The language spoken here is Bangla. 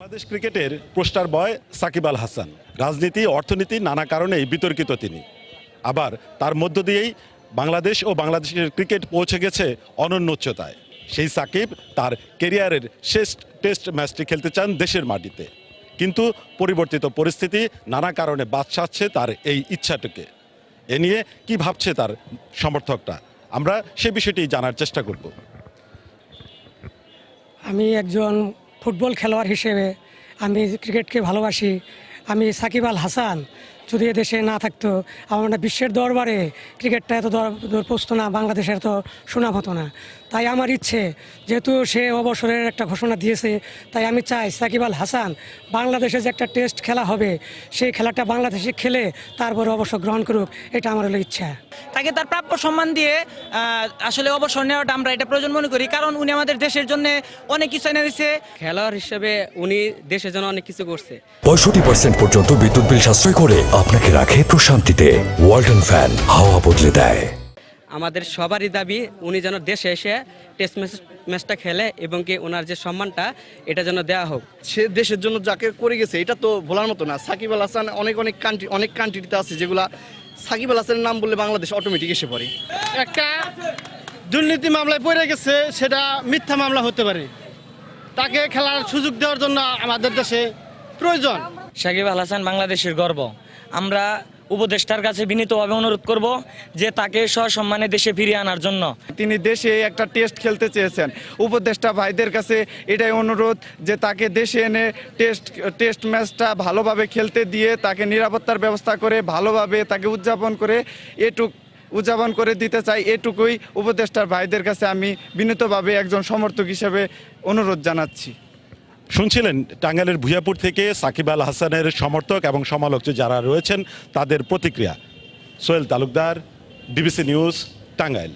বাংলাদেশ ক্রিকেটের পোস্টার বয় সাকিব আল হাসান। রাজনীতি, অর্থনীতি নানা কারণেই বিতর্কিত তিনি। আবার তার মধ্য দিয়েই বাংলাদেশ ও বাংলাদেশের ক্রিকেট পৌঁছে গেছে অনন্য উচ্চতায়। সেই সাকিব তার কেরিয়ারের শেষ টেস্ট ম্যাচটি খেলতে চান দেশের মাটিতে, কিন্তু পরিবর্তিত পরিস্থিতি নানা কারণে বাদ সাধছে তার এই ইচ্ছাটিকে। এ নিয়ে কি ভাবছে তার সমর্থকরা, আমরা সে বিষয়টি জানার চেষ্টা করব। আমি একজন ফুটবল খেলোয়াড় হিসেবে আমি ক্রিকেটকে ভালোবাসি। আমি সাকিব আল হাসান যদি দেশে না থাকতো, আমরা বিশ্বের দরবারে ক্রিকেটটা এত পৌঁছতো না, বাংলাদেশের এত সুনাম হতো না। তাই আমার ইচ্ছে, যেহেতু সে অবসরের একটা ঘোষণা দিয়েছে, তাই আমি চাই সাকিব আল হাসান বাংলাদেশে যে একটা টেস্ট খেলা হবে, সেই খেলাটা বাংলাদেশে খেলে তারপরে অবসর গ্রহণ করুক, এটা আমার হলো ইচ্ছা। তাকে তার প্রাপ্য সম্মান দিয়ে আসলে অবসর নেওয়াটা আমরা এটা প্রয়োজন মনে করি, কারণ উনি আমাদের দেশের জন্য অনেক কিছু এনে দিচ্ছে। খেলোয়াড় হিসেবে উনি দেশের জন্য অনেক কিছু করছে। 65% পর্যন্ত বিদ্যুৎ বিল সাশ্রয় করে আপনাকে রাখে প্রশান্তিতে। ওয়ালটন ফ্যান হাওয়া বদলে দেয়। আমাদের সবারই দাবি উনি যেন দেশে এসে টেস্ট ম্যাচটা খেলে এবং কি ওনার যে সম্মানটা এটা যেন দেওয়া হোক। সে দেশের জন্য যাকে করে গেছে এটা তো ভোলার মতো না। সাকিব আল হাসান অনেক কান্ট্রিতে আছে যেগুলা সাকিব আল হাসানের নাম বললে বাংলাদেশ অটোমেটিক এসে পড়ে। একটা দুর্নীতি মামলায় পড়ে গেছে, সেটা মিথ্যা মামলা হতে পারে। তাকে খেলার সুযোগ দেওয়ার জন্য আমাদের দেশে প্রয়োজন। সাকিব আল হাসান বাংলাদেশের গর্ব। আমরা উপদেষ্টার কাছে বিনীতভাবে অনুরোধ করব যে তাকে সসম্মানে দেশে ফিরিয়ে আনার জন্য। তিনি দেশে একটা টেস্ট খেলতে চেয়েছেন। উপদেষ্টা ভাইদের কাছে এটাই অনুরোধ যে তাকে দেশে এনে টেস্ট ম্যাচটা ভালোভাবে খেলতে দিয়ে তাকে নিরাপত্তার ব্যবস্থা করে ভালোভাবে তাকে উদযাপন করে দিতে চাই। এটুকুই উপদেষ্টার ভাইদের কাছে আমি বিনীতভাবে একজন সমর্থক হিসেবে অনুরোধ জানাচ্ছি। শুনছিলেন টাঙ্গাইলের ভূঁইয়াপুর থেকে সাকিব আল হাসানের সমর্থক এবং সমালোচক যারা রয়েছেন তাদের প্রতিক্রিয়া। Sohel Talukdar, DBC news, Tangail.